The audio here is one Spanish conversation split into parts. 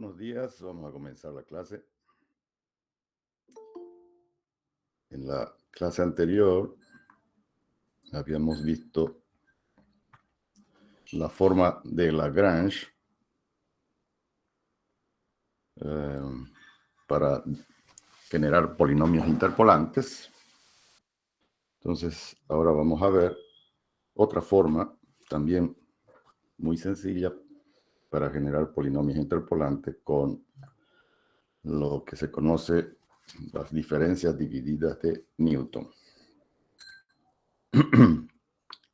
Buenos días, vamos a comenzar la clase. En la clase anterior habíamos visto la forma de Lagrange para generar polinomios interpolantes. Entonces, ahora vamos a ver otra forma también muy sencilla para generar polinomios interpolantes con lo que se conoce las diferencias divididas de Newton.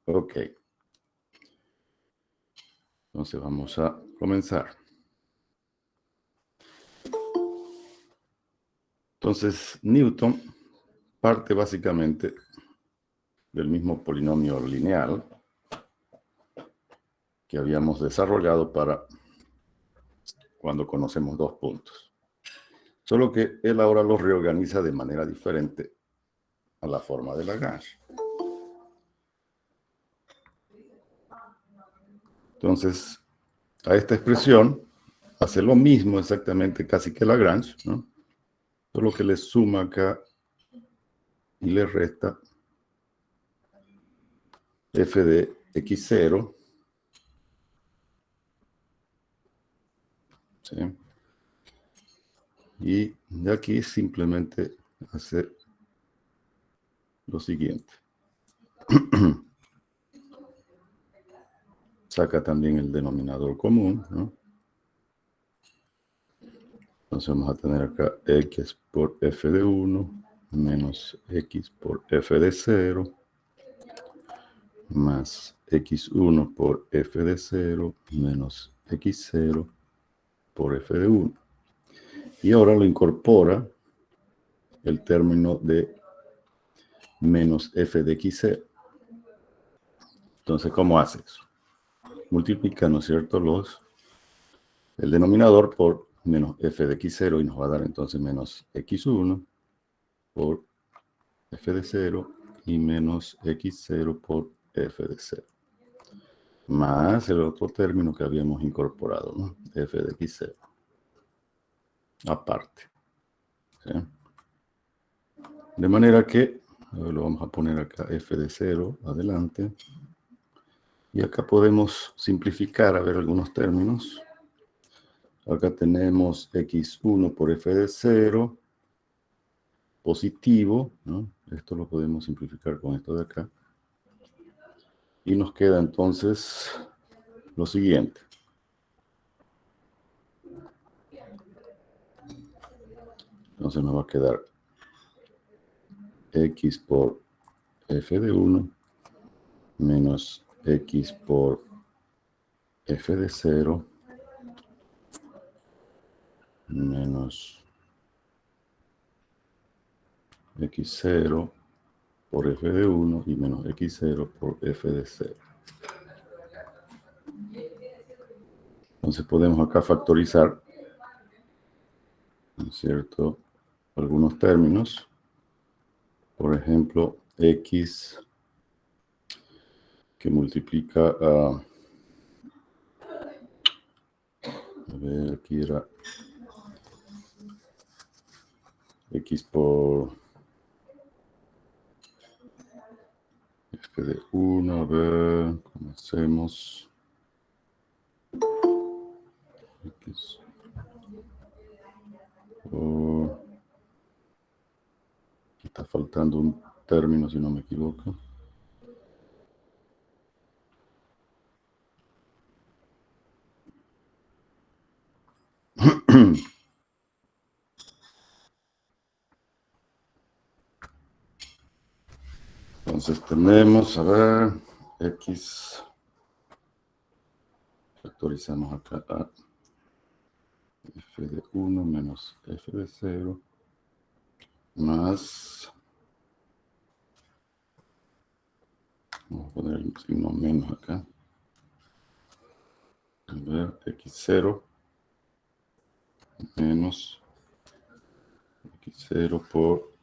Ok. Entonces vamos a comenzar. Entonces, Newton parte básicamente del mismo polinomio lineal que habíamos desarrollado para cuando conocemos dos puntos. Solo que él ahora los reorganiza de manera diferente a la forma de Lagrange. Entonces, a esta expresión hace lo mismo exactamente casi que Lagrange, ¿no? Solo que le suma acá y le resta f de x0, ¿sí? Y de aquí simplemente hace lo siguiente. Saca también el denominador común, ¿no? Entonces vamos a tener acá x por f de 1 menos x por f de 0 más x1 por f de 0 menos x0 por f de 1. Y ahora lo incorpora el término de menos f de x0. Entonces, ¿cómo hace eso? Multiplica, ¿no es cierto?, el denominador por menos f de x0 y nos va a dar entonces menos x1 por f de 0 y menos x0 por f de 0. Más el otro término que habíamos incorporado, ¿no? F de x0. Aparte. ¿Sí? De manera que, lo vamos a poner acá f de 0 adelante. Y acá podemos simplificar a ver algunos términos. Acá tenemos x1 por f de 0 positivo, ¿no? Esto lo podemos simplificar con esto de acá. Y nos queda entonces lo siguiente. Entonces nos va a quedar x por f de 1 menos x por f de 0 menos x0 por f de 1 y menos x0 por f de 0. Entonces podemos acá factorizar, ¿no es cierto?, algunos términos. Por ejemplo, x que multiplica a ver, aquí era x por f de 1, a ver, ¿cómo hacemos? X por... Aquí está faltando un término, si no me equivoco. Entonces tenemos, a ver, x, factorizamos acá a f de 1 menos f de 0, más, vamos a poner el signo menos acá, a ver, x0 menos x0 por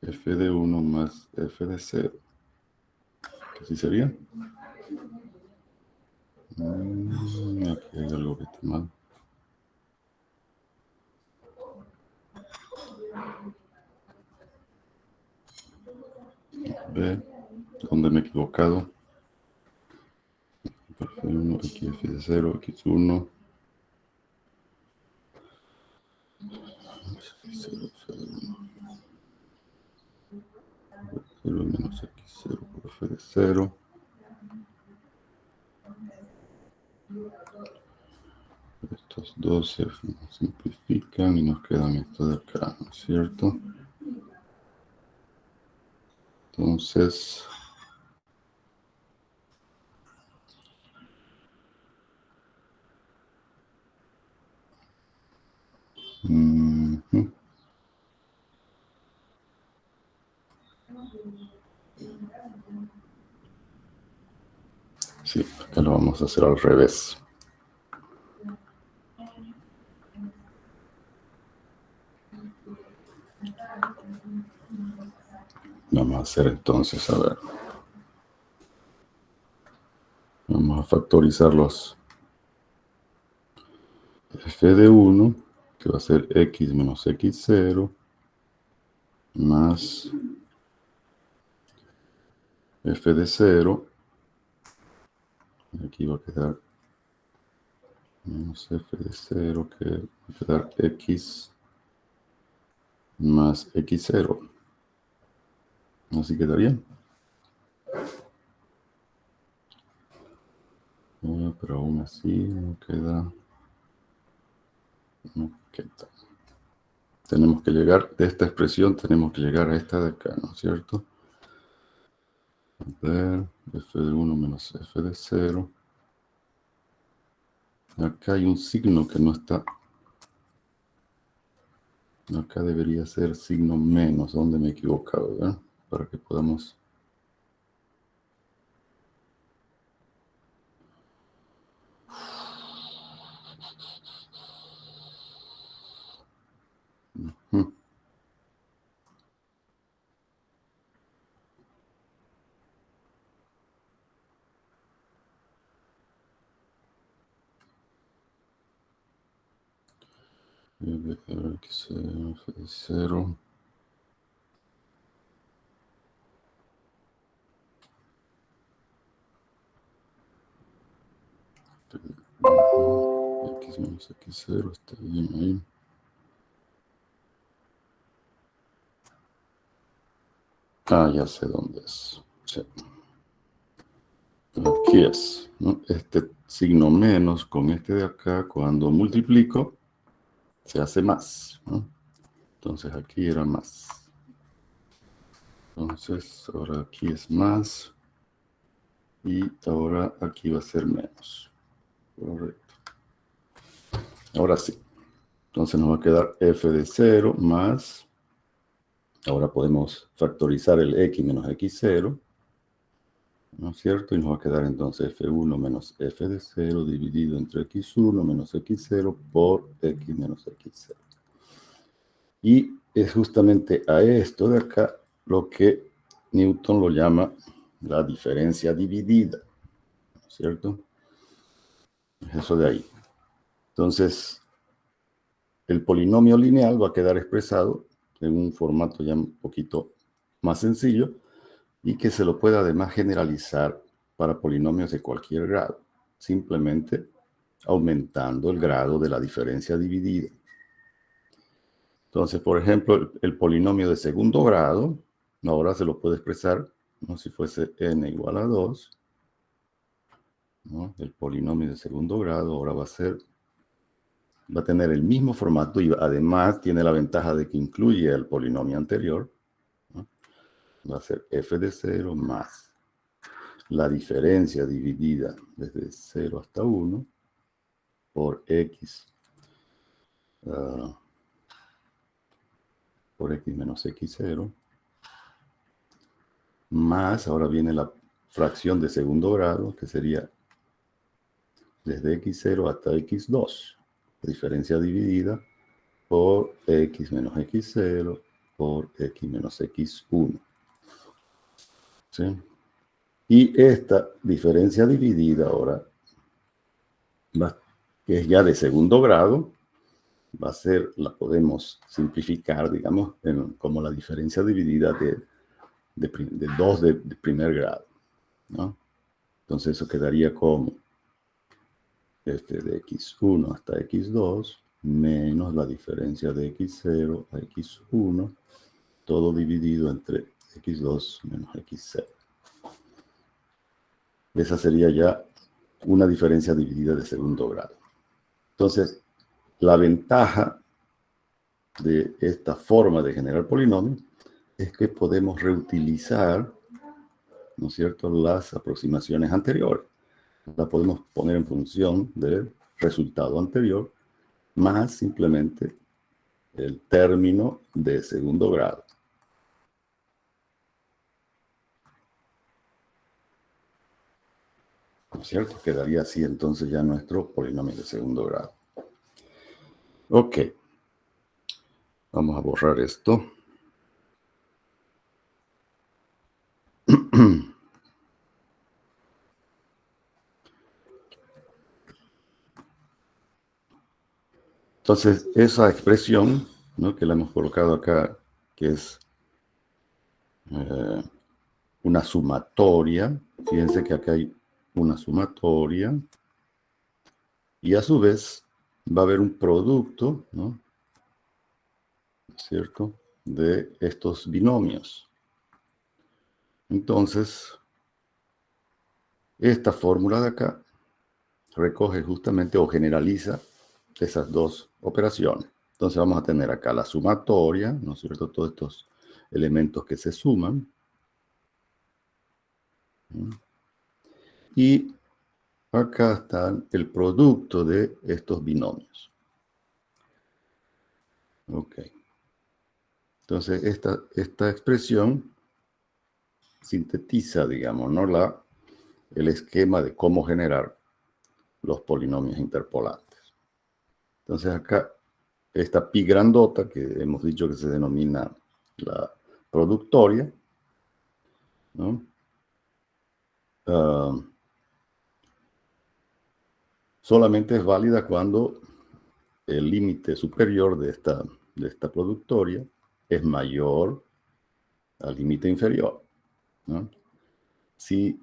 f de 1 más f de 0. ¿Qué así sería? Aquí hay algo que está mal. A ver, ¿dónde me he equivocado? F1, aquí f de 0, x1. X0, f1. 0 menos x0 por f de 0. Estos dos se simplifican y nos quedan estos de acá, ¿no es cierto? Entonces, sí, acá lo vamos a hacer al revés. Vamos a hacer entonces, a ver. Vamos a factorizar los f de 1, que va a ser x menos x0, más f de 0. Aquí va a quedar menos f de 0, que va a quedar x más x0. Así quedaría. Pero aún así no queda. No queda. Tenemos que llegar, de esta expresión tenemos que llegar a esta de acá, ¿no es cierto? A ver, f de 1 menos f de 0. Acá hay un signo que no está. Acá debería ser signo menos, donde me he equivocado, ¿verdad? Para que podamos. X, f de 0. X menos X0, está bien ahí. Ah, ya sé dónde es. Sí. Aquí es, ¿no? Este signo menos con este de acá, cuando multiplico, se hace más, ¿no? Entonces aquí era más. Entonces ahora aquí es más. Y ahora aquí va a ser menos. Correcto. Ahora sí. Entonces nos va a quedar f de 0 más. Ahora podemos factorizar el x menos x0. ¿No es cierto? Y nos va a quedar entonces f1 menos f de 0 dividido entre x1 menos x0 por x menos x0. Y es justamente a esto de acá lo que Newton lo llama la diferencia dividida. ¿No es cierto? Es eso de ahí. Entonces, el polinomio lineal va a quedar expresado en un formato ya un poquito más sencillo y que se lo puede además generalizar para polinomios de cualquier grado, simplemente aumentando el grado de la diferencia dividida. Entonces, por ejemplo, el polinomio de segundo grado, ahora se lo puede expresar como si fuese n igual a 2. ¿No? El polinomio de segundo grado ahora va a tener el mismo formato y además tiene la ventaja de que incluye el polinomio anterior. ¿No? Va a ser f de 0 más la diferencia dividida desde 0 hasta 1 por x menos x0 más, ahora viene la fracción de segundo grado, que sería desde x0 hasta x2, diferencia dividida por x menos x0 por x menos x1. ¿Sí? Y esta diferencia dividida ahora que es ya de segundo grado, va a ser, la podemos simplificar, digamos, como la diferencia dividida de 2 de primer grado, ¿no? Entonces eso quedaría como f de x1 hasta x2 menos la diferencia de x0 a x1, todo dividido entre x2 menos x0. Esa sería ya una diferencia dividida de segundo grado. Entonces, la ventaja de esta forma de generar polinomios es que podemos reutilizar, ¿no es cierto?, las aproximaciones anteriores. La podemos poner en función del resultado anterior más simplemente el término de segundo grado. ¿No es cierto? Quedaría así entonces ya nuestro polinomio de segundo grado. Ok. Vamos a borrar esto. Entonces, esa expresión, ¿no?, que la hemos colocado acá, que es una sumatoria, fíjense que acá hay una sumatoria, y a su vez va a haber un producto, ¿no?, ¿cierto?, de estos binomios. Entonces, esta fórmula de acá recoge justamente o generaliza esas dos operaciones. Entonces vamos a tener acá la sumatoria, ¿no es cierto?, todos estos elementos que se suman. Y acá está el producto de estos binomios. Ok. Entonces esta expresión sintetiza, digamos, ¿no?, el esquema de cómo generar los polinomios interpolantes. Entonces acá, esta pi grandota, que hemos dicho que se denomina la productoria, ¿no?, solamente es válida cuando el límite superior de esta productoria es mayor al límite inferior, ¿no? Si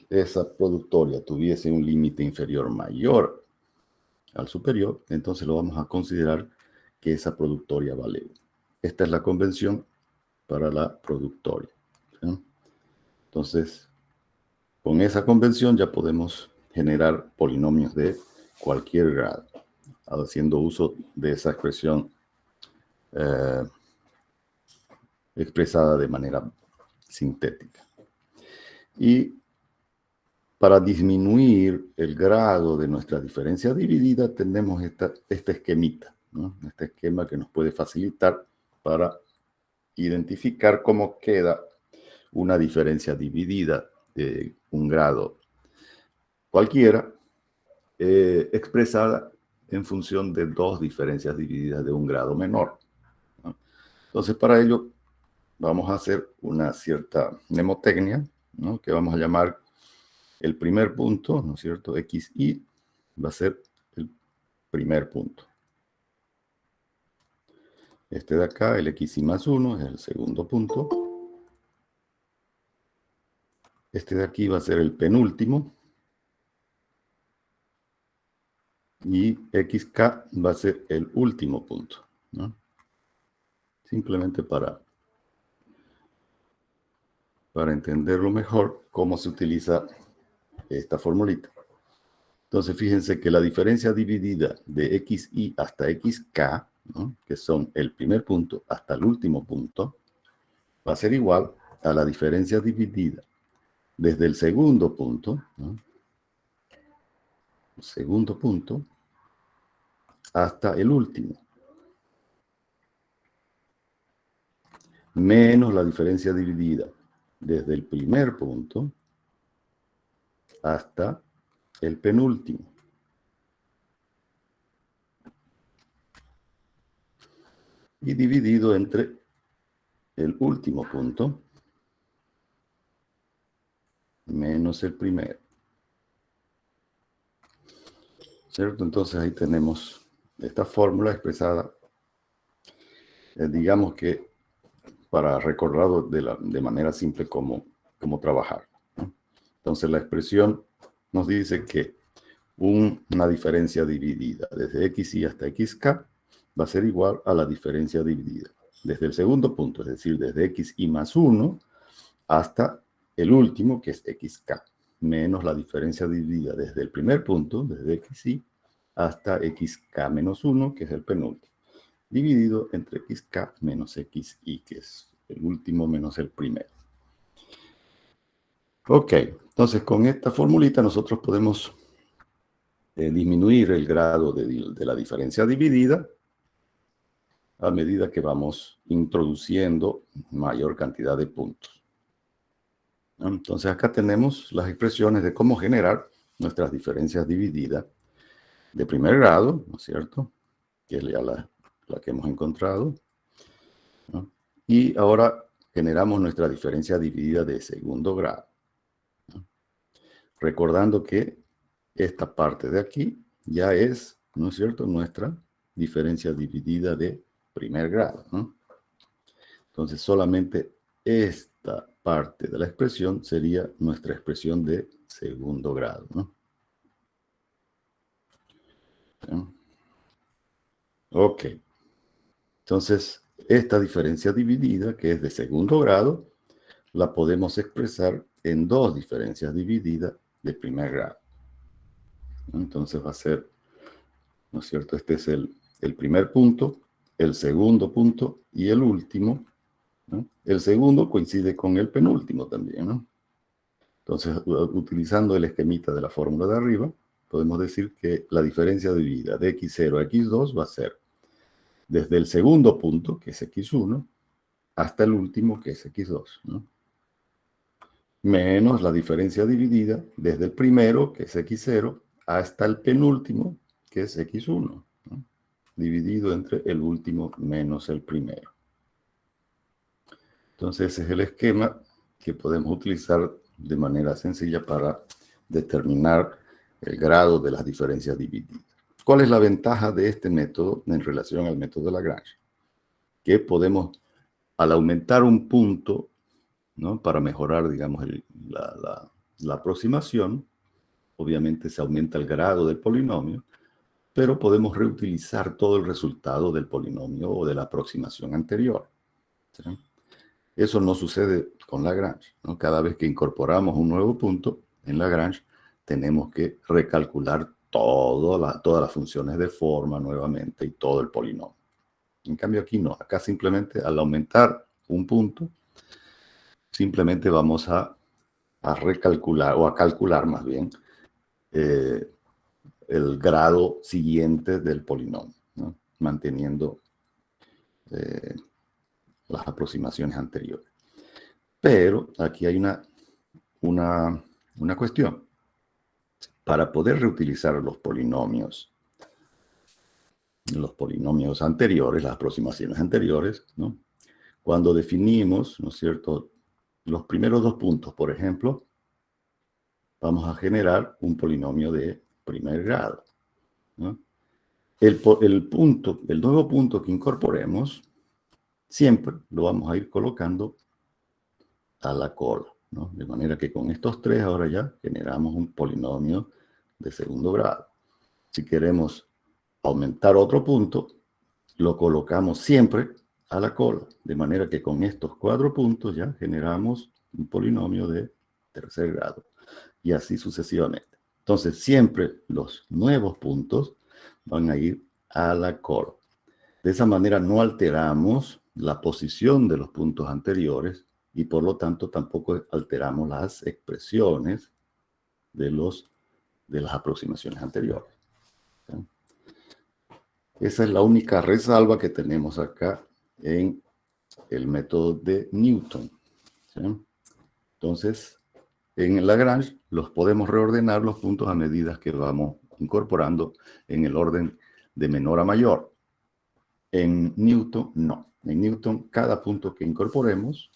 esa productoria tuviese un límite inferior mayor al superior, entonces lo vamos a considerar que esa productoria vale 1. Esta es la convención para la productoria, ¿sí? Entonces, con esa convención ya podemos generar polinomios de cualquier grado, haciendo uso de esa expresión expresada de manera sintética. Y para disminuir el grado de nuestra diferencia dividida, tenemos este esquemita, ¿no?, este esquema que nos puede facilitar para identificar cómo queda una diferencia dividida de un grado cualquiera, expresada en función de dos diferencias divididas de un grado menor, ¿no? Entonces, para ello, vamos a hacer una cierta mnemotecnia, ¿no?, que vamos a llamar el primer punto, ¿no es cierto? XI va a ser el primer punto. Este de acá, el XI más 1, es el segundo punto. Este de aquí va a ser el penúltimo. Y XK va a ser el último punto, ¿no? Simplemente para entenderlo mejor, cómo se utiliza esta formulita. Entonces, fíjense que la diferencia dividida de XI hasta XK, ¿no?, que son el primer punto hasta el último punto, va a ser igual a la diferencia dividida desde el segundo punto, ¿no?, el segundo punto, hasta el último, menos la diferencia dividida desde el primer punto hasta el penúltimo. Y dividido entre el último punto menos el primero. ¿cierto? Entonces ahí tenemos esta fórmula expresada, digamos que para recordarlo de manera simple cómo trabajar, ¿no? Entonces la expresión nos dice que una diferencia dividida desde xy hasta xk va a ser igual a la diferencia dividida desde el segundo punto, es decir, desde xy más 1 hasta el último, que es xk, menos la diferencia dividida desde el primer punto, desde xy, hasta xk menos 1, que es el penúltimo, dividido entre xk menos xy, que es el último menos el primero. Ok, entonces con esta formulita nosotros podemos disminuir el grado de la diferencia dividida a medida que vamos introduciendo mayor cantidad de puntos. Entonces acá tenemos las expresiones de cómo generar nuestras diferencias divididas de primer grado, ¿no es cierto? Que es ya la que hemos encontrado, ¿no? Y ahora generamos nuestra diferencia dividida de segundo grado, ¿no? Recordando que esta parte de aquí ya es, ¿no es cierto?, nuestra diferencia dividida de primer grado, ¿no? Entonces solamente esta parte de la expresión sería nuestra expresión de segundo grado, ¿no? ¿Sí? Ok. Entonces, esta diferencia dividida, que es de segundo grado, la podemos expresar en dos diferencias divididas de primer grado, ¿no? Entonces va a ser, ¿no es cierto? Este es el primer punto, el segundo punto y el último, ¿no? El segundo coincide con el penúltimo también, ¿no? Entonces, utilizando el esquemita de la fórmula de arriba, podemos decir que la diferencia dividida de x0 a x2 va a ser desde el segundo punto, que es x1, hasta el último, que es x2, ¿no? Menos la diferencia dividida desde el primero, que es x0, hasta el penúltimo, que es x1, ¿no? Dividido entre el último menos el primero. Entonces ese es el esquema que podemos utilizar de manera sencilla para determinar el grado de las diferencias divididas. ¿Cuál es la ventaja de este método en relación al método de Lagrange? Que podemos, al aumentar un punto, ¿no?, para mejorar, digamos, la aproximación, obviamente se aumenta el grado del polinomio, pero podemos reutilizar todo el resultado del polinomio o de la aproximación anterior, ¿sí? Eso no sucede con Lagrange, ¿no? Cada vez que incorporamos un nuevo punto en Lagrange, tenemos que recalcular todas las funciones de forma nuevamente y todo el polinomio. En cambio aquí no, acá simplemente al aumentar un punto, simplemente vamos a recalcular, o a calcular más bien, el grado siguiente del polinomio, ¿no?, manteniendo las aproximaciones anteriores. Pero aquí hay una cuestión. Para poder reutilizar los polinomios anteriores, las aproximaciones anteriores, ¿no?, cuando definimos, ¿no es cierto?, los primeros dos puntos, por ejemplo, vamos a generar un polinomio de primer grado, ¿no? El nuevo punto que incorporemos, siempre lo vamos a ir colocando a la cola, ¿no? De manera que con estos tres ahora ya generamos un polinomio de segundo grado. Si queremos aumentar otro punto, lo colocamos siempre a la cola, de manera que con estos cuatro puntos ya generamos un polinomio de tercer grado, y así sucesivamente. Entonces, siempre los nuevos puntos van a ir a la cola. De esa manera no alteramos la posición de los puntos anteriores y por lo tanto tampoco alteramos las expresiones de las aproximaciones anteriores, ¿sí? Esa es la única resalva que tenemos acá en el método de Newton, ¿sí? Entonces, en Lagrange los podemos reordenar los puntos a medida que vamos incorporando en el orden de menor a mayor. En Newton, no. En Newton, cada punto que incorporemos,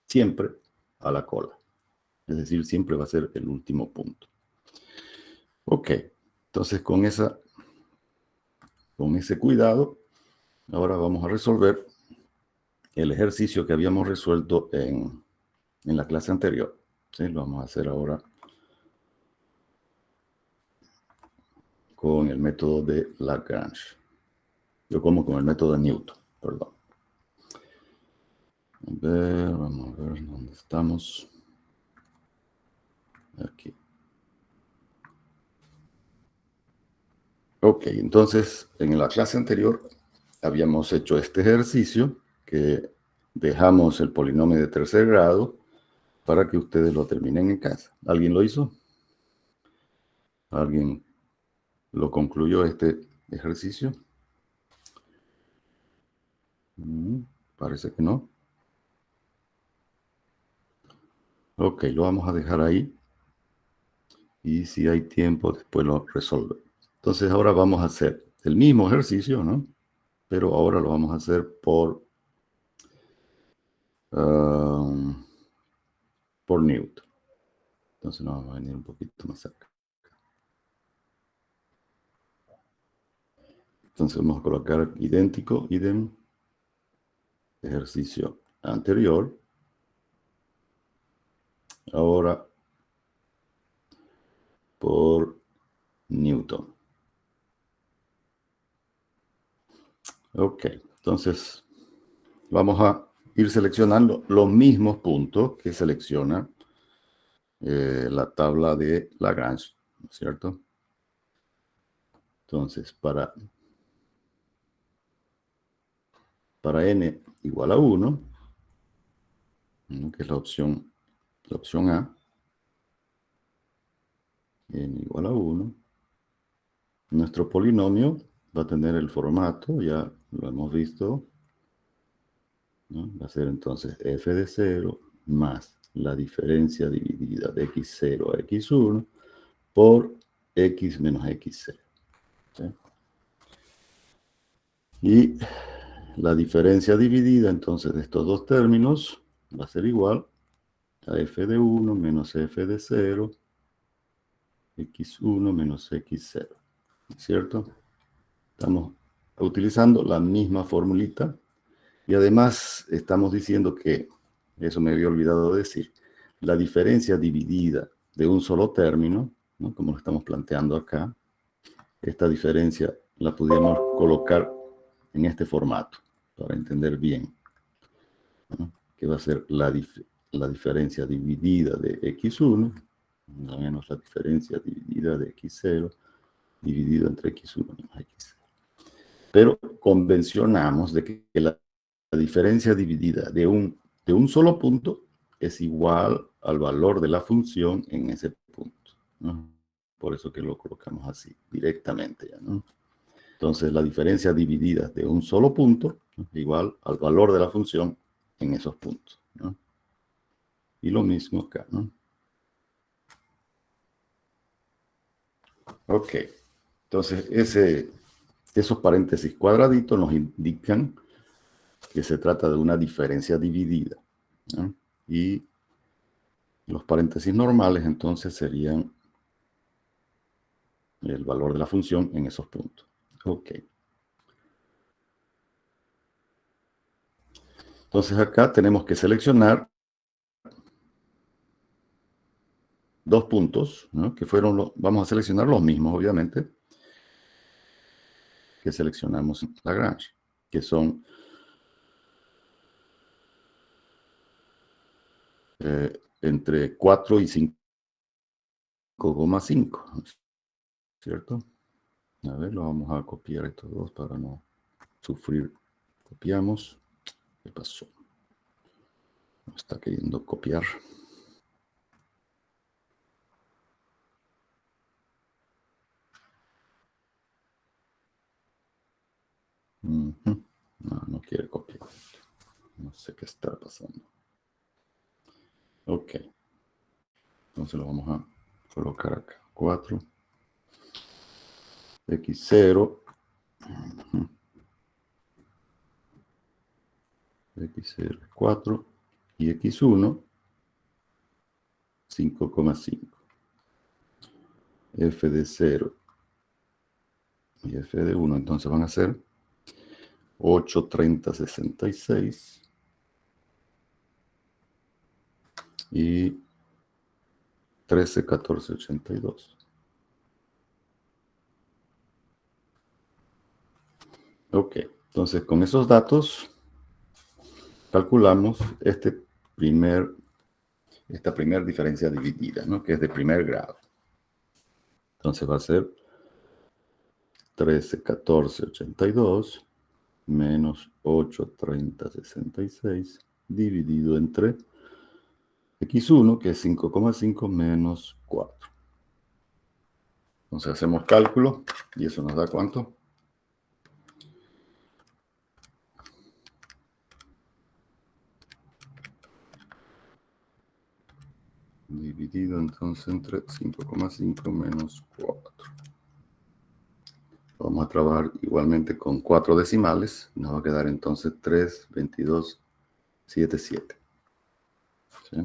siempre a la cola. Es decir, siempre va a ser el último punto. Ok. Entonces, con ese cuidado, ahora vamos a resolver el ejercicio que habíamos resuelto en la clase anterior. ¿Sí? Lo vamos a hacer ahora con el método de Lagrange. Yo como con el método de Newton, perdón. Vamos a ver dónde estamos. Aquí. Ok, entonces en la clase anterior habíamos hecho este ejercicio que dejamos el polinomio de tercer grado para que ustedes lo terminen en casa. ¿Alguien lo hizo? ¿Alguien lo concluyó este ejercicio? Parece que no. Ok, lo vamos a dejar ahí. Y si hay tiempo, después lo resolve. Entonces ahora vamos a hacer el mismo ejercicio, ¿no? Pero ahora lo vamos a hacer por Newton. Entonces nos vamos a venir un poquito más cerca. Entonces vamos a colocar idéntico, idem, ejercicio anterior. Ahora por Newton. Ok, entonces vamos a ir seleccionando los mismos puntos que selecciona la tabla de Lagrange, ¿no es cierto? Entonces, para n igual a 1, que es la opción A, n igual a 1, nuestro polinomio va a tener el formato, ya lo hemos visto, ¿no? Va a ser entonces f de 0 más la diferencia dividida de x0 a x1 por x menos x0. ¿Sí? Y la diferencia dividida entonces de estos dos términos va a ser igual a f de 1 menos f de 0, x1 menos x0. ¿Cierto? Estamos utilizando la misma formulita y además estamos diciendo que, eso me había olvidado decir, la diferencia dividida de un solo término, ¿no? Como lo estamos planteando acá, esta diferencia la pudiéramos colocar en este formato para entender bien, ¿no? Que va a ser la diferencia dividida de x1 menos la diferencia dividida de x0 dividido entre x1 menos x0. Pero convencionamos de que la diferencia dividida de un solo punto es igual al valor de la función en ese punto, ¿no? Por eso que lo colocamos así, directamente ya, ¿no? Entonces, la diferencia dividida de un solo punto es igual al valor de la función en esos puntos, ¿no? Y lo mismo acá, ¿no? Ok. Entonces, esos paréntesis cuadraditos nos indican que se trata de una diferencia dividida, ¿no? Y los paréntesis normales entonces serían el valor de la función en esos puntos. Ok. Entonces acá tenemos que seleccionar dos puntos, ¿no? Que fueron vamos a seleccionar los mismos, obviamente, que seleccionamos en Lagrange, que son entre 4 y 5,5, ¿cierto? A ver, lo vamos a copiar estos dos para no sufrir. Copiamos. ¿Qué pasó? Me está queriendo copiar. No, no quiere copiar. No sé qué está pasando. Ok. Entonces lo vamos a colocar acá. 4. X0. X0 es 4. Y X1, 5,5. F de 0 y f de 1, entonces van a ser 8, 30, 66 y 13, 14, 82. Ok, entonces con esos datos calculamos esta primera diferencia dividida, ¿no? Que es de primer grado. Entonces va a ser 13, 14, 82 menos 8, 30, 66 dividido entre x1, que es 5,5 menos 4. Entonces hacemos cálculo y eso nos da ¿cuánto? Dividido entonces entre 5,5 menos 4. Vamos a trabajar igualmente con 4 decimales. Nos va a quedar entonces 3, 22, 7, 7. ¿Sí?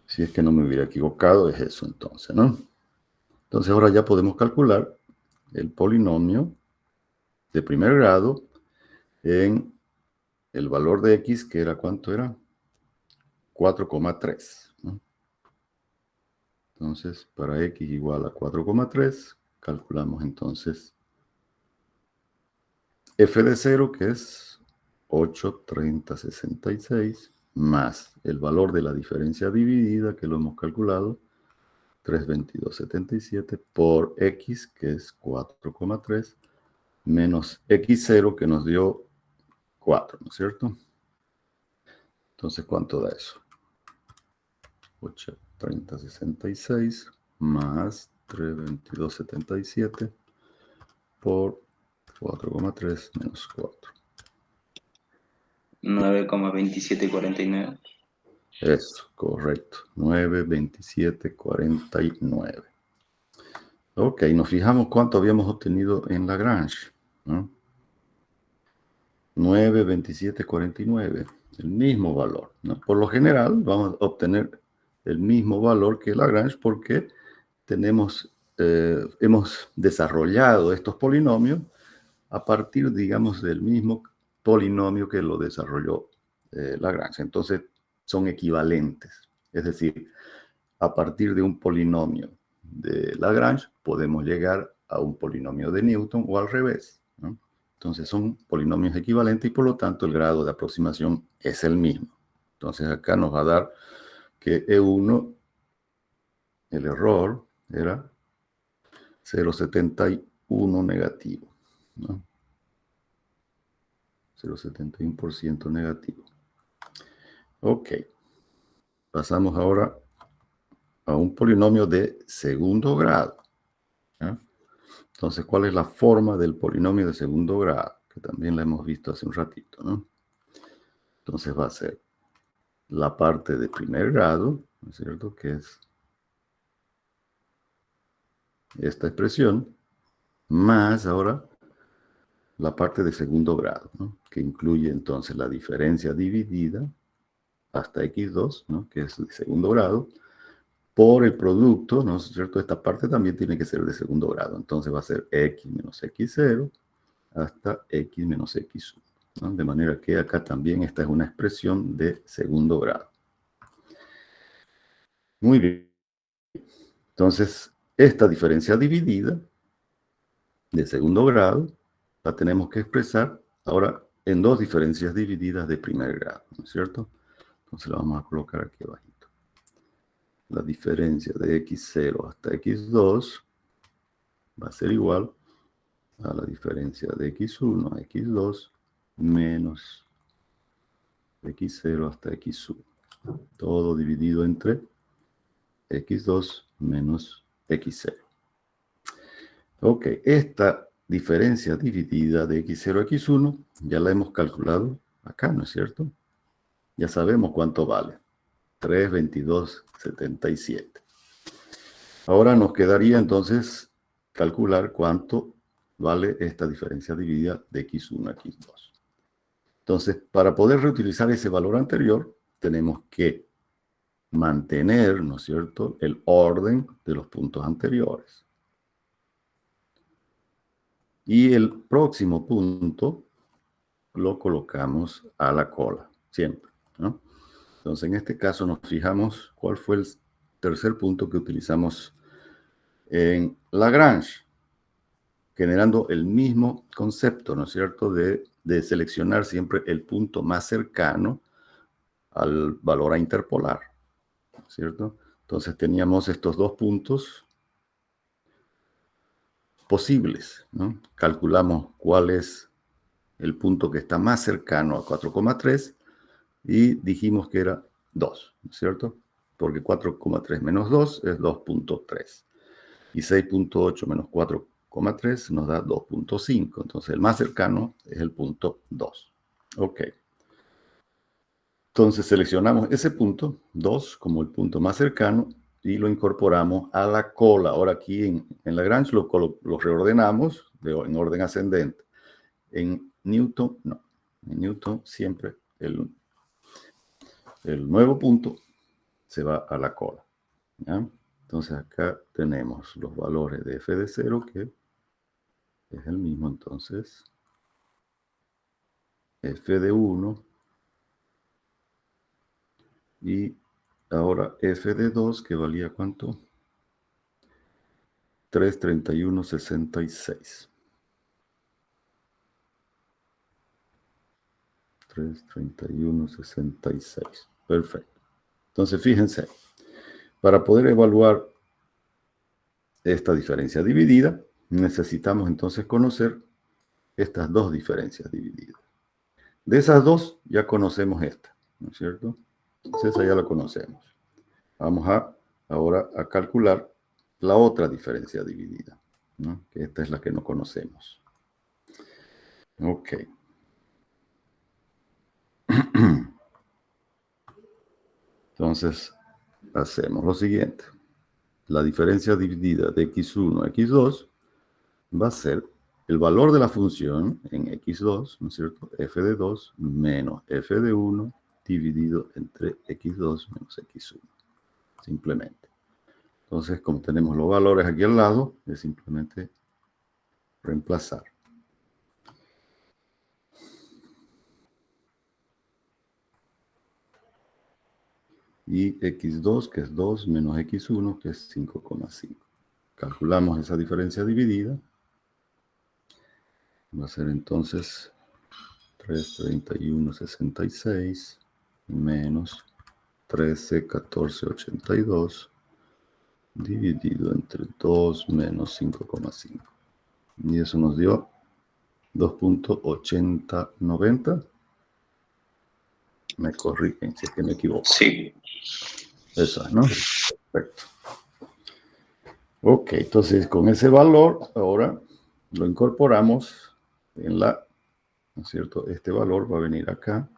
Si es que no me hubiera equivocado, es eso entonces, ¿no? Entonces ahora ya podemos calcular el polinomio de primer grado en el valor de x, que era ¿cuánto era? 4,3. ¿No? Entonces, para x igual a 4,3, calculamos entonces f de 0, que es 8, 30, 66, más el valor de la diferencia dividida, que lo hemos calculado, 3, 22, 77, por x, que es 4,3, menos x0, que nos dio 4, ¿no es cierto? Entonces, ¿cuánto da eso? 8, 30, 66, más 3, 22, 77, por 4,3 menos 4. 9,2749. Eso, correcto. 9, 27, 49. Ok, nos fijamos cuánto habíamos obtenido en Lagrange, ¿no? 9, 27, 49. El mismo valor, ¿no? Por lo general, vamos a obtener el mismo valor que Lagrange porque hemos desarrollado estos polinomios a partir, digamos, del mismo polinomio que lo desarrolló Lagrange. Entonces, son equivalentes. Es decir, a partir de un polinomio de Lagrange podemos llegar a un polinomio de Newton o al revés, ¿no? Entonces, son polinomios equivalentes y por lo tanto el grado de aproximación es el mismo. Entonces, acá nos va a dar que E1, el error era 0,71 negativo, ¿no? 0,71% negativo. Ok. Pasamos ahora a un polinomio de segundo grado, ¿ya? Entonces, ¿cuál es la forma del polinomio de segundo grado? Que también la hemos visto hace un ratito, ¿no? Entonces va a ser la parte de primer grado, ¿no es cierto? Que es esta expresión, más ahora la parte de segundo grado, ¿no? Que incluye entonces la diferencia dividida hasta x2, ¿no? Que es de segundo grado, por el producto, ¿no es cierto? Esta parte también tiene que ser de segundo grado. Entonces va a ser x menos x0 hasta x menos x1, ¿no? De manera que acá también esta es una expresión de segundo grado. Muy bien. Entonces, esta diferencia dividida de segundo grado la tenemos que expresar ahora en dos diferencias divididas de primer grado, ¿no es cierto? Entonces la vamos a colocar aquí abajito. La diferencia de x0 hasta x2 va a ser igual a la diferencia de x1 a x2 menos x0 hasta x1. Todo dividido entre x2 menos x0. Ok, esta diferencia dividida de x0 a x1 ya la hemos calculado acá, ¿no es cierto? Ya sabemos cuánto vale. 3, 22, 77. Ahora nos quedaría entonces calcular cuánto vale esta diferencia dividida de x1 a x2. Entonces, para poder reutilizar ese valor anterior, tenemos que mantener, ¿no es cierto?, el orden de los puntos anteriores. Y el próximo punto lo colocamos a la cola, siempre, ¿no? Entonces, en este caso nos fijamos cuál fue el tercer punto que utilizamos en Lagrange, generando el mismo concepto, ¿no es cierto?, de seleccionar siempre el punto más cercano al valor a interpolar, ¿no es cierto? Entonces teníamos estos dos puntos posibles, ¿no? Calculamos cuál es el punto que está más cercano a 4,3 y dijimos que era 2, ¿no es cierto? Porque 4,3 menos 2 es 2,3. Y 6,8 menos 4,3 nos da 2,5. Entonces el más cercano es el punto 2. Ok. Entonces seleccionamos ese punto, 2, como el punto más cercano y lo incorporamos a la cola. Ahora aquí en Lagrange lo reordenamos en orden ascendente. En Newton, no. En Newton siempre el nuevo punto se va a la cola, ¿ya? Entonces acá tenemos los valores de f de 0, que es el mismo, entonces f de 1 y ahora f de 2, que valía ¿cuánto? 331,66. 331,66. Perfecto. Entonces fíjense, para poder evaluar esta diferencia dividida, necesitamos entonces conocer estas dos diferencias divididas. De esas dos ya conocemos esta, ¿no es cierto? Entonces esa ya la conocemos. Vamos ahora a calcular la otra diferencia dividida, ¿no? Que esta es la que no conocemos. Ok. Entonces hacemos lo siguiente. La diferencia dividida de x1 a x2 va a ser el valor de la función en x2, ¿no es cierto? F de 2 menos f de 1 dividido entre x2 menos x1. Simplemente. Entonces, como tenemos los valores aquí al lado, es simplemente reemplazar. Y x2, que es 2, menos x1, que es 5,5. Calculamos esa diferencia dividida. Va a ser entonces 331,66 menos 13,14,82 dividido entre 2 menos 5,5. Y eso nos dio 2,8090. Me corrigen si es que me equivoco. Sí. Eso es, ¿no? Perfecto. Ok, entonces con ese valor ahora lo incorporamos en la, ¿no es cierto? Este valor va a venir acá.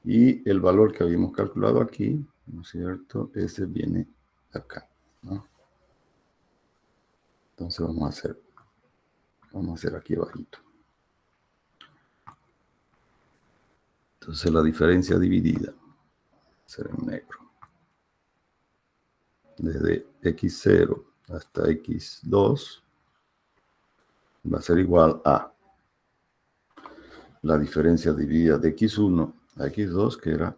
Y el valor que habíamos calculado aquí, ¿no es cierto? Ese viene acá, ¿no? Entonces vamos a hacer aquí abajito. Entonces la diferencia dividida será en negro. Desde x0 hasta x2 va a ser igual a la diferencia dividida de x1 a x2, que era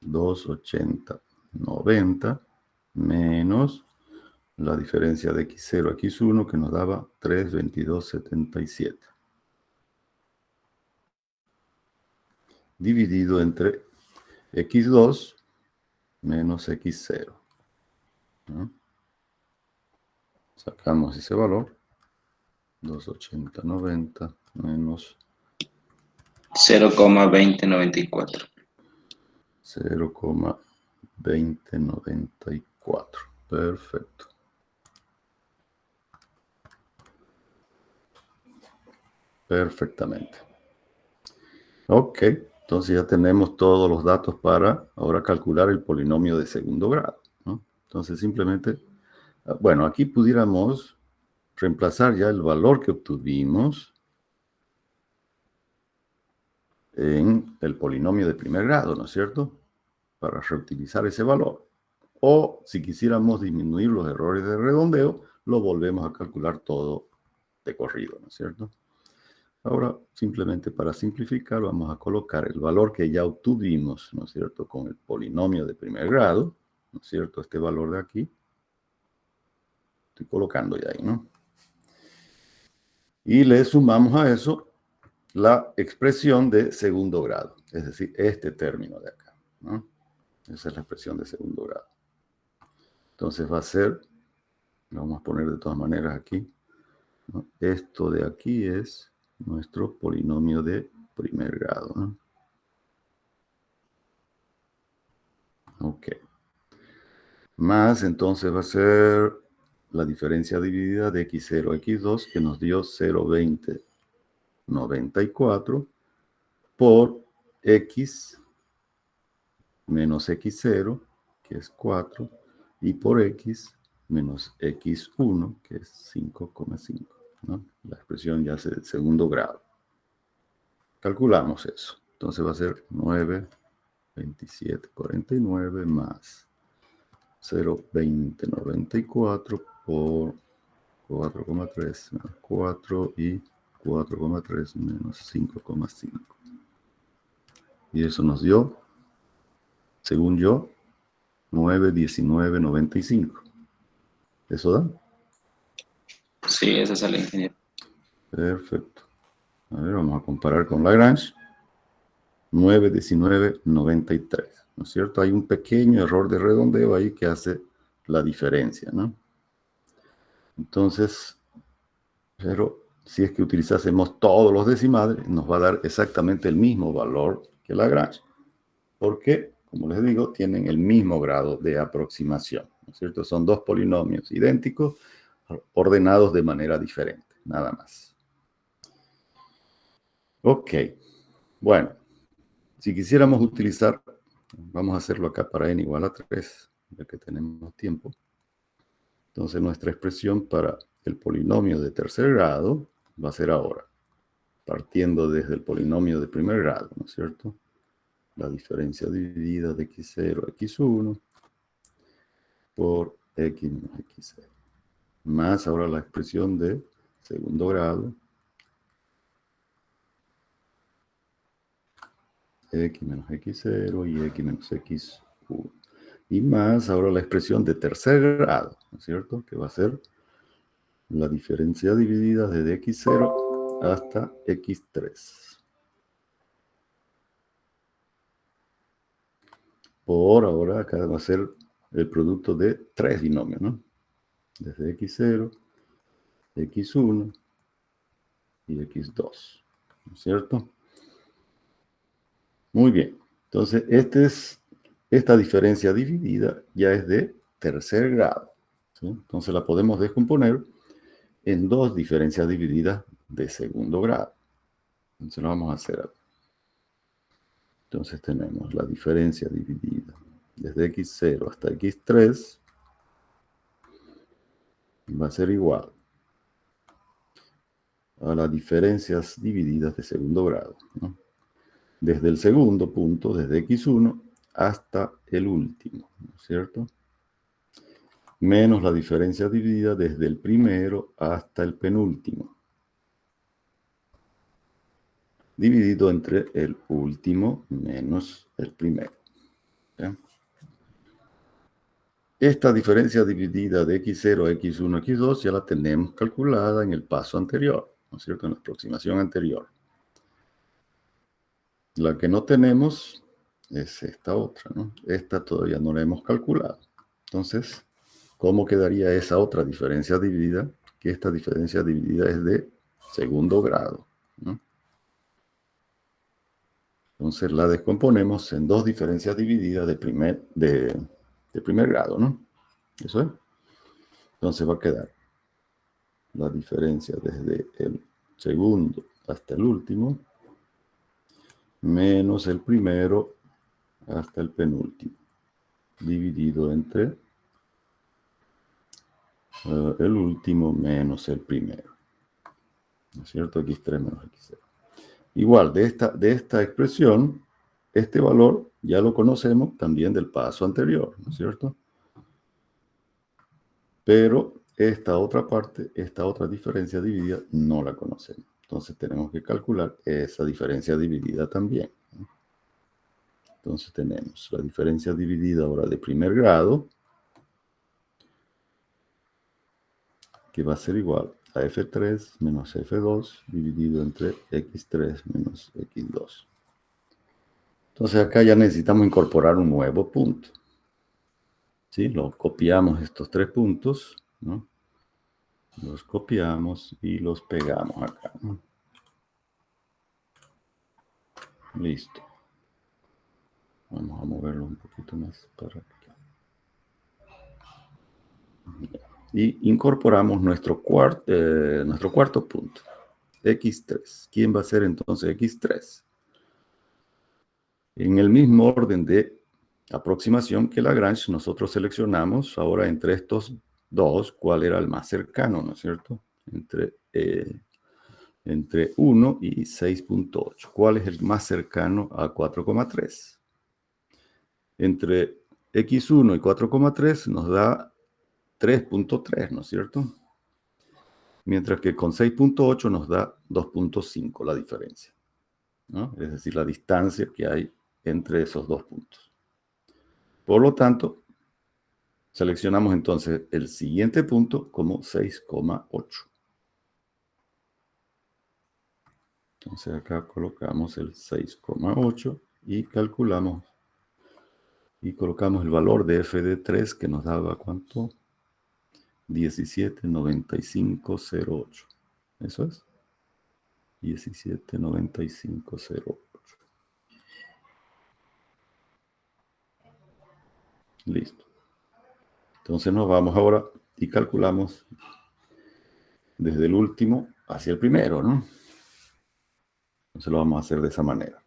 2,80,90 menos la diferencia de x0 a x1, que nos daba 3,22,77. Dividido entre x2 menos x0. ¿No? Sacamos ese valor. 2,80,90 menos 0,2094. 0,2094. Perfecto. Perfectamente. Ok, entonces ya tenemos todos los datos para ahora calcular el polinomio de segundo grado, ¿no? Entonces simplemente, bueno, aquí pudiéramos reemplazar ya el valor que obtuvimos en el polinomio de primer grado, ¿no es cierto? Para reutilizar ese valor. O si quisiéramos disminuir los errores de redondeo, lo volvemos a calcular todo de corrido, ¿no es cierto? Ahora, simplemente para simplificar, vamos a colocar el valor que ya obtuvimos, ¿no es cierto?, con el polinomio de primer grado, ¿no es cierto?, este valor de aquí. Estoy colocando ya ahí, ¿no? Y le sumamos a eso la expresión de segundo grado, es decir, este término de acá, ¿no? Esa es la expresión de segundo grado. Entonces va a ser, lo vamos a poner de todas maneras aquí, ¿no? Esto de aquí es nuestro polinomio de primer grado, ¿no? Ok. Más, entonces va a ser la diferencia dividida de x0 a x2, que nos dio 0,2094 por x menos x0, que es 4, y por x menos x1, que es 5,5, ¿no? La expresión ya es de segundo grado. Calculamos eso. Entonces va a ser 9,2749 más 0,2094 por 4,3 menos 4 y 4,3 menos 5,5. Y eso nos dio, según yo, 9,1995. ¿Eso da? Sí, esa sale, ingeniero. Perfecto. A ver, vamos a comparar con Lagrange. 9,1993. ¿No es cierto? Hay un pequeño error de redondeo ahí que hace la diferencia, ¿no? Entonces, pero si es que utilizásemos todos los decimales, nos va a dar exactamente el mismo valor que Lagrange. Porque, como les digo, tienen el mismo grado de aproximación, ¿no es cierto? Son dos polinomios idénticos, ordenados de manera diferente, nada más. Ok, bueno, si quisiéramos utilizar, vamos a hacerlo acá para n igual a 3, ya que tenemos tiempo. Entonces nuestra expresión para el polinomio de tercer grado va a ser ahora, partiendo desde el polinomio de primer grado, ¿no es cierto? La diferencia dividida de x0 a x1 por x menos x0. Más ahora la expresión de segundo grado, x menos x0 y x menos x1. Y más ahora la expresión de tercer grado, ¿no es cierto? Que va a ser la diferencia dividida desde x0 hasta x3. Por ahora acá va a ser el producto de tres binomios, ¿no? Desde x0, x1 y x2, ¿no es cierto? Muy bien. Entonces, esta diferencia dividida ya es de tercer grado, ¿sí? Entonces la podemos descomponer en dos diferencias divididas de segundo grado. Entonces lo vamos a hacer acá. Entonces tenemos la diferencia dividida desde x0 hasta x3 va a ser igual a las diferencias divididas de segundo grado, ¿no? Desde el segundo punto, desde x1 hasta el último, ¿no es cierto? Menos la diferencia dividida desde el primero hasta el penúltimo, dividido entre el último menos el primero. ¿Sí? Esta diferencia dividida de x0, x1, x2 ya la tenemos calculada en el paso anterior, ¿no es cierto? En la aproximación anterior. La que no tenemos es esta otra, ¿no? Esta todavía no la hemos calculado. Entonces, ¿cómo quedaría esa otra diferencia dividida? Que esta diferencia dividida es de segundo grado, ¿no? Entonces la descomponemos en dos diferencias divididas de primer grado, ¿no? Eso es. Entonces va a quedar la diferencia desde el segundo hasta el último, menos el primero hasta el penúltimo, dividido entre el último menos el primero. ¿No es cierto? X3 menos X0. Igual, de esta expresión, este valor ya lo conocemos también del paso anterior, ¿no es cierto? Pero esta otra parte, esta otra diferencia dividida, no la conocemos. Entonces tenemos que calcular esa diferencia dividida también. Entonces tenemos la diferencia dividida ahora de primer grado, que va a ser igual a f3 menos f2 dividido entre x3 menos x2. Entonces acá ya necesitamos incorporar un nuevo punto. ¿Sí? Lo copiamos estos tres puntos, ¿no? Los copiamos y los pegamos acá, ¿no? Listo. Vamos a moverlo un poquito más para acá. Y incorporamos nuestro cuarto punto, x3. ¿Quién va a ser entonces x3? En el mismo orden de aproximación que Lagrange, nosotros seleccionamos ahora entre estos dos cuál era el más cercano, ¿no es cierto? Entre 1 y 6.8. ¿Cuál es el más cercano a 4,3? Entre x1 y 4,3 nos da 3.3, ¿no es cierto? Mientras que con 6.8 nos da 2.5 la diferencia, ¿no? Es decir, la distancia que hay entre esos dos puntos. Por lo tanto, seleccionamos entonces el siguiente punto como 6,8. Entonces acá colocamos el 6,8 y calculamos y colocamos el valor de f de 3 que nos daba ¿cuánto? 179508. Eso es. 179508. Listo. Entonces nos vamos ahora y calculamos desde el último hacia el primero, ¿no? Entonces lo vamos a hacer de esa manera.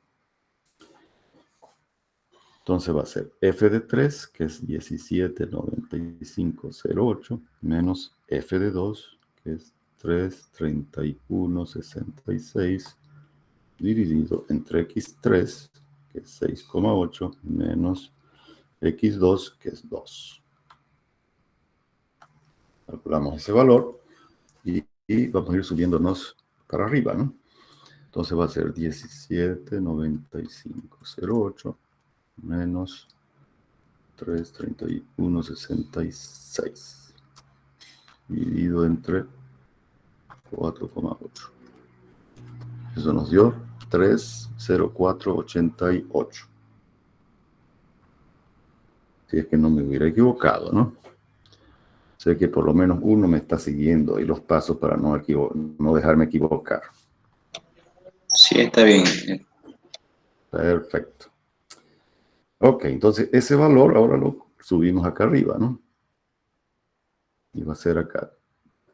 Entonces va a ser f de 3, que es 179508, menos f de 2, que es 33166, dividido entre x3, que es 6,8, menos x2, que es 2. Calculamos ese valor y vamos a ir subiéndonos para arriba, ¿no? Entonces va a ser 179508 menos 33166 dividido entre 4,8. Eso nos dio 30488. Si es que no me hubiera equivocado, ¿no? Sé que por lo menos uno me está siguiendo y los pasos para no dejarme equivocar. Sí, está bien. Perfecto. Ok, entonces ese valor ahora lo subimos acá arriba, ¿no? Y va a ser acá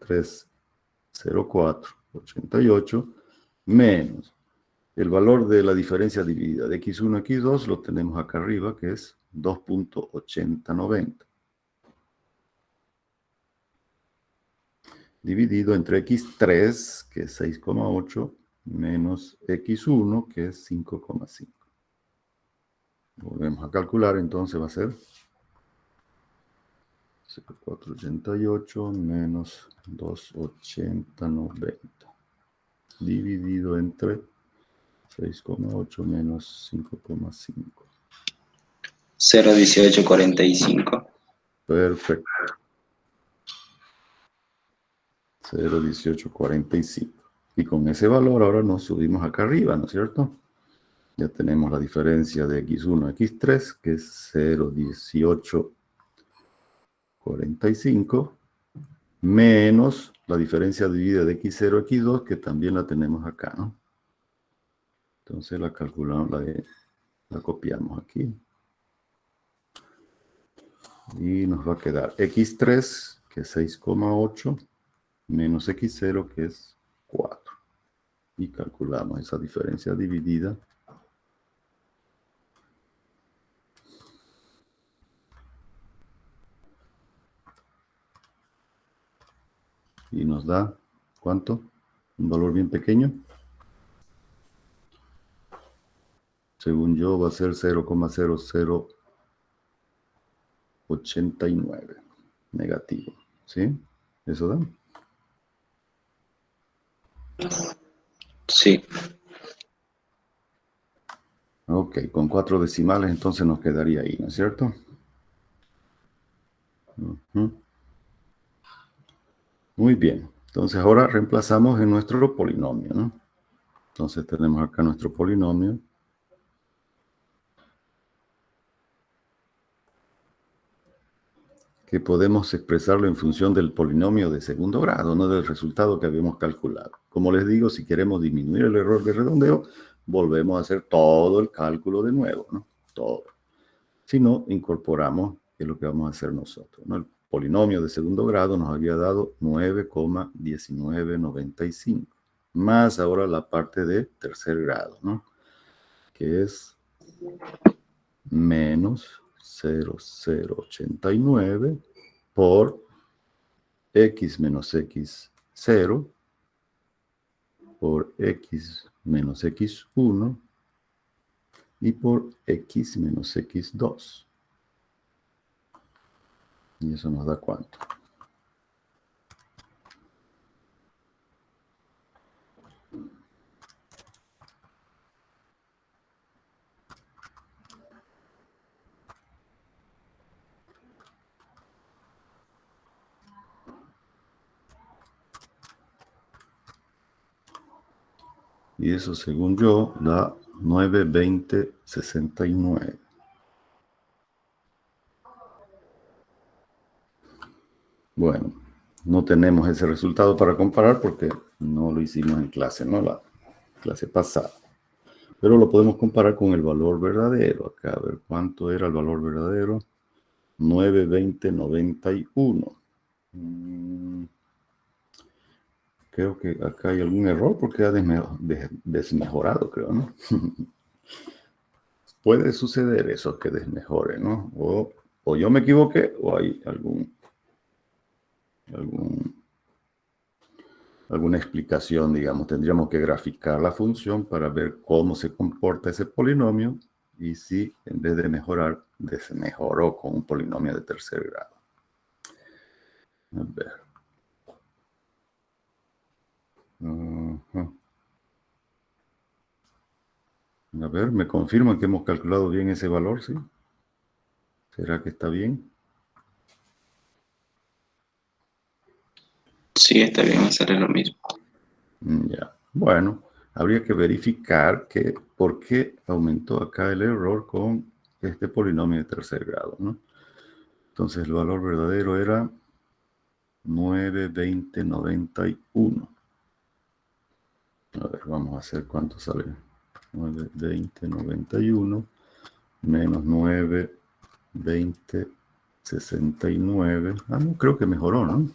30488 menos el valor de la diferencia dividida de x1 a x2 lo tenemos acá arriba, que es 2.8090. Dividido entre x3, que es 6,8, menos x1, que es 5,5. Volvemos a calcular, entonces va a ser 488 menos 28090. Dividido entre 6,8 menos 5,5. 01845. Perfecto. 0,1845. Y con ese valor ahora nos subimos acá arriba, ¿no es cierto? Ya tenemos la diferencia de x1 a x3, que es 0,1845, menos la diferencia dividida de x0 a x2, que también la tenemos acá, ¿no? Entonces la calculamos, la copiamos aquí. Y nos va a quedar x3, que es 6,8, menos x0, que es 4. Y calculamos esa diferencia dividida. Y nos da, ¿cuánto? Un valor bien pequeño. Según yo va a ser 0,0089. Negativo, ¿sí? ¿Eso da? Sí. Ok, con 4 decimales entonces nos quedaría ahí, ¿no es cierto? Ujú. Muy bien. Entonces ahora reemplazamos en nuestro polinomio, ¿no? Entonces tenemos acá nuestro polinomio. Que podemos expresarlo en función del polinomio de segundo grado, no del resultado que habíamos calculado. Como les digo, si queremos disminuir el error de redondeo, volvemos a hacer todo el cálculo de nuevo, ¿no? Todo. Si no, incorporamos, que es lo que vamos a hacer nosotros, ¿no? El polinomio de segundo grado nos había dado 9,1995, más ahora la parte de tercer grado, ¿no? Que es menos 0,089 por x menos x0 por x menos x1 y por x menos x2. ¿Y eso nos da cuánto? Y eso, según yo, da 9,20,69. Bueno, no tenemos ese resultado para comparar porque no lo hicimos en clase, ¿no? La clase pasada. Pero lo podemos comparar con el valor verdadero. Acá, a ver, ¿cuánto era el valor verdadero? 9,20,91. Creo que acá hay algún error porque ha desmejorado, creo, ¿no? Puede suceder eso, que desmejore, ¿no? O yo me equivoqué o hay alguna explicación, digamos. Tendríamos que graficar la función para ver cómo se comporta ese polinomio y si en vez de mejorar, desmejoró con un polinomio de tercer grado. A ver. A ver, ¿me confirman que hemos calculado bien ese valor? ¿Sí? ¿Será que está bien? Sí, está bien, hacer lo mismo. Ya. Bueno, habría que verificar por qué aumentó acá el error con este polinomio de tercer grado, ¿no? Entonces el valor verdadero era 9,20,91. A ver, vamos a hacer cuánto sale. 9,20,91 menos 9,20,69. No, creo que mejoró, ¿no?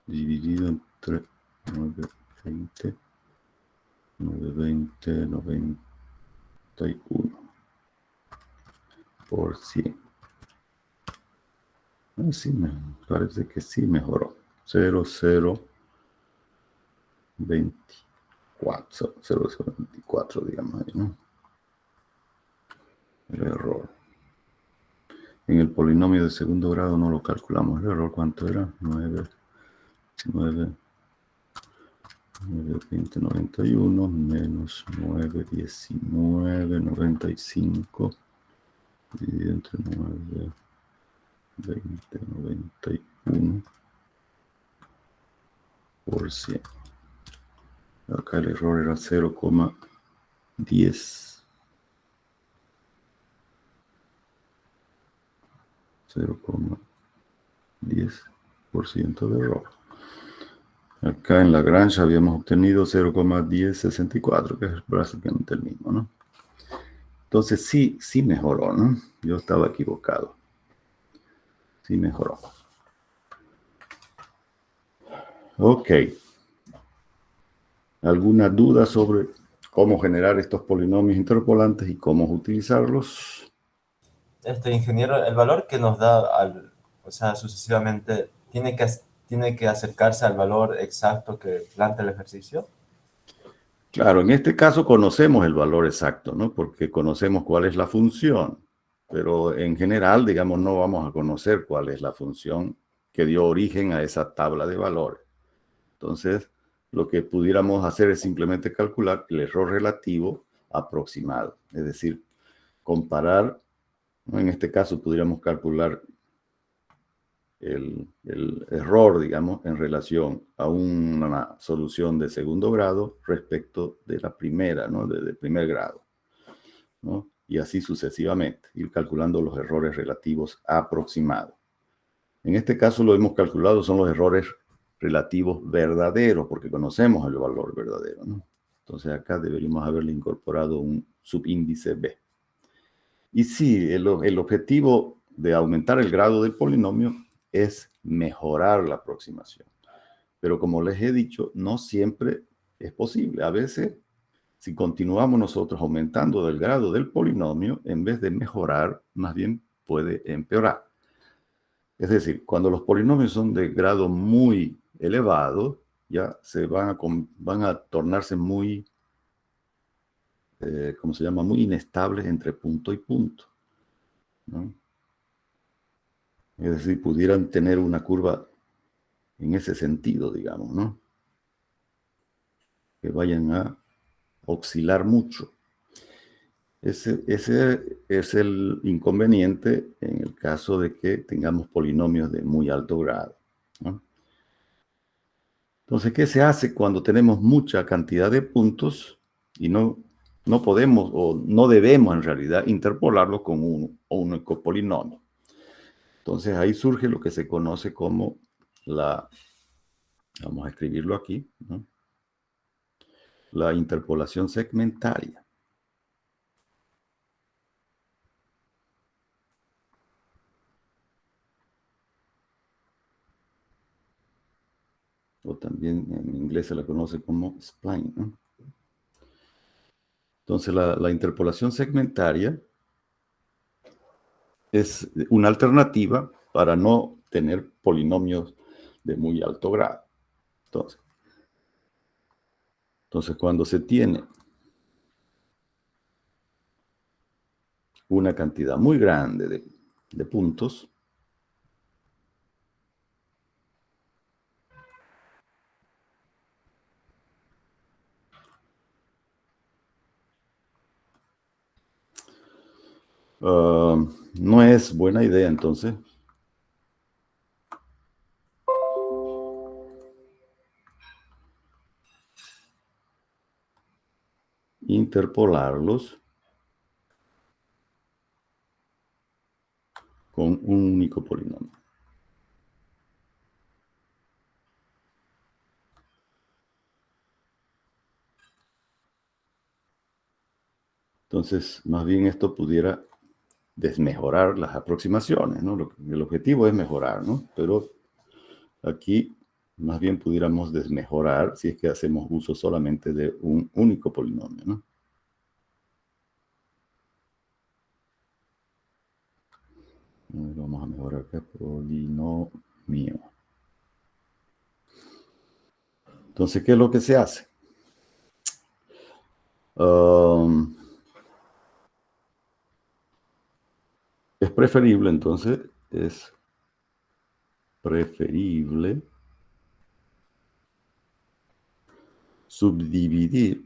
Dividido entre 9,20,91 por 100. Sí, me parece que sí mejoró. 0,024, 0,024, digamos ahí, ¿no? El error. En el polinomio de segundo grado no lo calculamos. ¿El error cuánto era? 9,20,91 menos 9,19,95 dividido entre 9,20,91 por 100. Acá el error era 0,10. 0,10% de error. Acá en Lagrange habíamos obtenido 0,1064, que es básicamente el mismo, ¿no? Entonces sí mejoró, ¿no? Yo estaba equivocado. Sí mejoró. Ok. ¿Alguna duda sobre cómo generar estos polinomios interpolantes y cómo utilizarlos? Ingeniero, el valor que nos da, o sea, sucesivamente, ¿tiene que acercarse al valor exacto que plantea el ejercicio? Claro, en este caso conocemos el valor exacto, ¿no? Porque conocemos cuál es la función. Pero en general, digamos, no vamos a conocer cuál es la función que dio origen a esa tabla de valores. Entonces, lo que pudiéramos hacer es simplemente calcular el error relativo aproximado, es decir, comparar, ¿no? En este caso podríamos calcular el error, digamos, en relación a una solución de segundo grado respecto de la primera, ¿no? De primer grado, ¿no? Y así sucesivamente, ir calculando los errores relativos aproximados. En este caso lo hemos calculado, son los errores relativos verdaderos, porque conocemos el valor verdadero, ¿no? Entonces acá deberíamos haberle incorporado un subíndice B. Y sí, el objetivo de aumentar el grado del polinomio es mejorar la aproximación. Pero como les he dicho, no siempre es posible. A veces, si continuamos nosotros aumentando el grado del polinomio, en vez de mejorar, más bien puede empeorar. Es decir, cuando los polinomios son de grado muy elevado, ya se van a tornarse muy, ¿cómo se llama? Muy inestables entre punto y punto, ¿no? Es decir, pudieran tener una curva en ese sentido, digamos, ¿no? Que vayan a oscilar mucho. Ese es el inconveniente en el caso de que tengamos polinomios de muy alto grado, ¿no? Entonces, ¿qué se hace cuando tenemos mucha cantidad de puntos y no podemos o no debemos en realidad interpolarlos con un único polinomio? Entonces, ahí surge lo que se conoce como vamos a escribirlo aquí, ¿no? La interpolación segmentaria. O también en inglés se la conoce como spline, ¿no? Entonces, la interpolación segmentaria es una alternativa para no tener polinomios de muy alto grado. Entonces, cuando se tiene una cantidad muy grande de puntos, no es buena idea entonces interpolarlos con un único polinomio. Entonces, más bien esto pudiera desmejorar las aproximaciones, ¿no? El objetivo es mejorar, ¿no? Pero aquí más bien pudiéramos desmejorar si es que hacemos uso solamente de un único polinomio, ¿no? Vamos a mejorar acá, polinomio. Entonces, ¿qué es lo que se hace? Es preferible, entonces, es preferible subdividir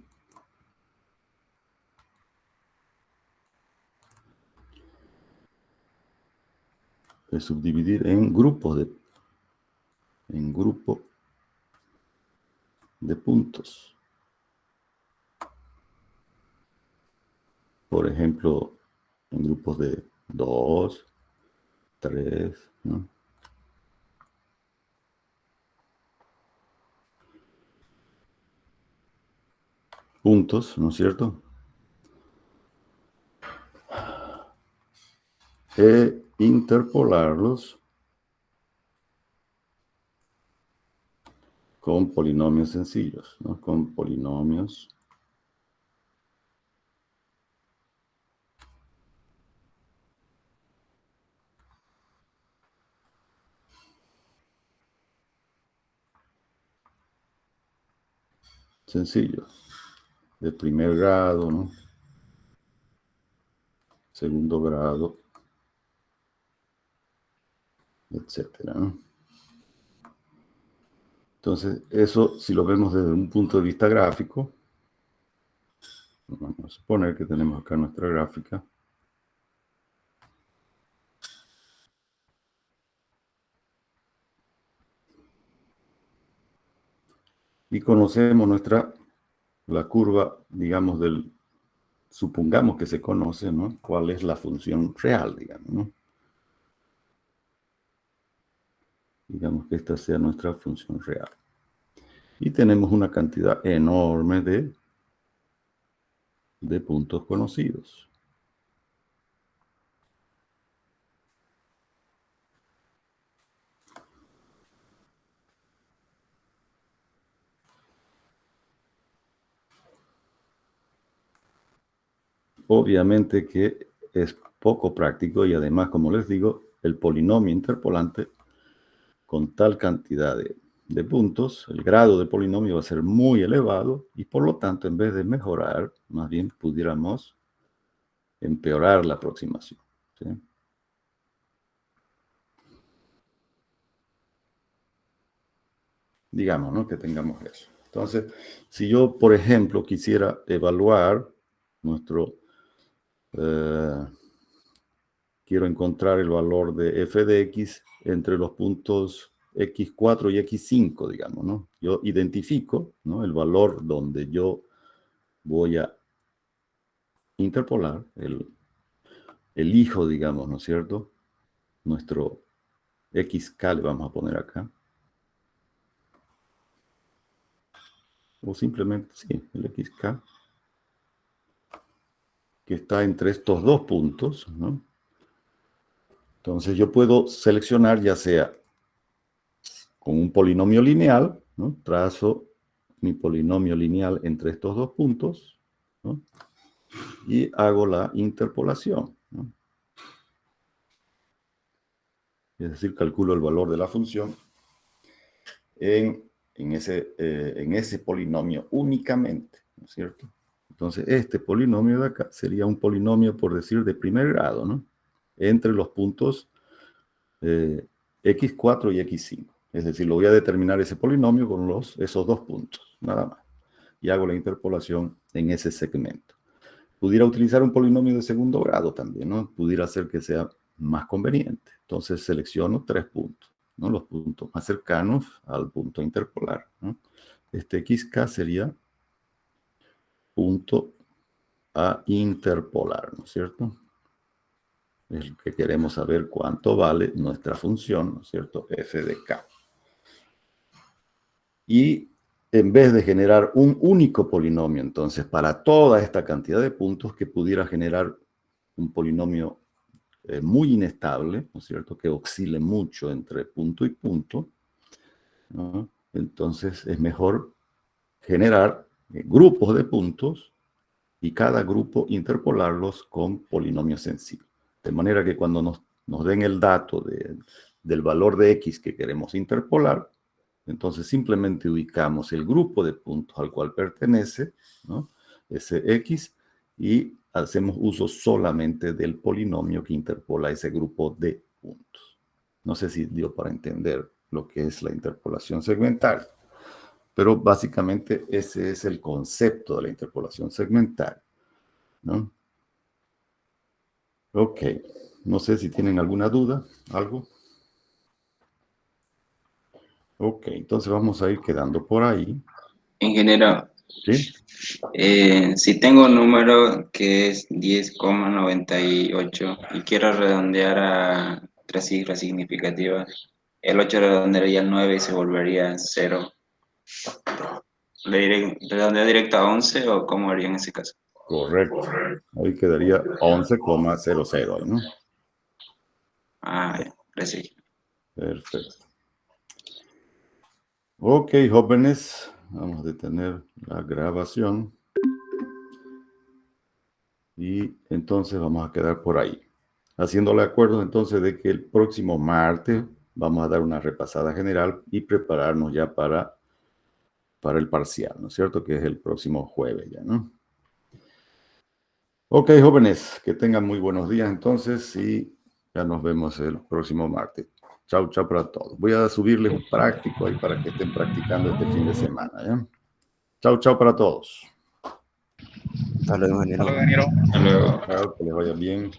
en grupos de puntos. Por ejemplo, en grupos de 2, 3, ¿no? Puntos, ¿no es cierto? E interpolarlos con polinomios sencillos, ¿no? Con polinomios sencillos, de primer grado, ¿no? Segundo grado, etcétera, ¿no? Entonces, eso, si lo vemos desde un punto de vista gráfico, vamos a suponer que tenemos acá nuestra gráfica. Y conocemos la curva, digamos, supongamos que se conoce, ¿no? ¿Cuál es la función real, digamos, ¿no? Digamos que esta sea nuestra función real. Y tenemos una cantidad enorme de puntos conocidos. Obviamente que es poco práctico y además, como les digo, el polinomio interpolante con tal cantidad de puntos, el grado de polinomio va a ser muy elevado y por lo tanto, en vez de mejorar, más bien pudiéramos empeorar la aproximación, ¿sí? Digamos, ¿no? Que tengamos eso. Entonces, si yo, por ejemplo, quisiera evaluar quiero encontrar el valor de f de x entre los puntos x4 y x5, digamos, ¿no? Yo identifico, ¿no?, el valor donde yo voy a interpolar, elijo, digamos, ¿no es cierto?, nuestro xk le vamos a poner acá. O simplemente, sí, el xk, que está entre estos dos puntos, ¿no? Entonces yo puedo seleccionar ya sea con un polinomio lineal, ¿no? Trazo mi polinomio lineal entre estos dos puntos, ¿no?, y hago la interpolación, ¿no? Es decir, calculo el valor de la función en ese polinomio únicamente, ¿no es cierto? Entonces, este polinomio de acá sería un polinomio, por decir, de primer grado, ¿no?, entre los puntos x4 y x5. Es decir, lo voy a determinar ese polinomio con esos dos puntos, nada más. Y hago la interpolación en ese segmento. Pudiera utilizar un polinomio de segundo grado también, ¿no? Pudiera ser que sea más conveniente. Entonces selecciono 3 puntos, ¿no?, los puntos más cercanos al punto interpolar, ¿no? Este xk sería punto a interpolar, ¿no es cierto? Es lo que queremos saber, cuánto vale nuestra función, ¿no es cierto?, f de k. Y en vez de generar un único polinomio, entonces, para toda esta cantidad de puntos, que pudiera generar un polinomio muy inestable, ¿no es cierto?, que oscile mucho entre punto y punto, ¿no? Entonces es mejor generar grupos de puntos y cada grupo interpolarlos con polinomios sencillos. De manera que cuando nos den el dato del valor de x que queremos interpolar, entonces simplemente ubicamos el grupo de puntos al cual pertenece, ¿no?, ese x, y hacemos uso solamente del polinomio que interpola ese grupo de puntos. No sé si dio para entender lo que es la interpolación segmental, pero básicamente ese es el concepto de la interpolación segmental, ¿no? Ok, no sé si tienen alguna duda, algo. Ok, entonces vamos a ir quedando por ahí. Ingeniero, ¿Sí? si tengo un número que es 10,98 y quiero redondear a tres cifras significativas, el 8 redondearía al 9 y se volvería 0. ¿Le diré redondeo directo a 11 o cómo haría en ese caso? Correcto. Ahí quedaría 11,00, ¿no? Ah, gracias. Perfecto. Ok, jóvenes, vamos a detener la grabación. Y entonces vamos a quedar por ahí. Haciéndole acuerdo entonces de que el próximo martes vamos a dar una repasada general y prepararnos ya para el parcial, ¿no es cierto?, que es el próximo jueves ya, ¿no? Ok, jóvenes, que tengan muy buenos días entonces y ya nos vemos el próximo martes. Chao, chao para todos. Voy a subirles un práctico ahí para que estén practicando este fin de semana. ¿Ya? Chao, chao para todos. Hasta luego, ingeniero. Hasta luego. Chao, que les vaya bien.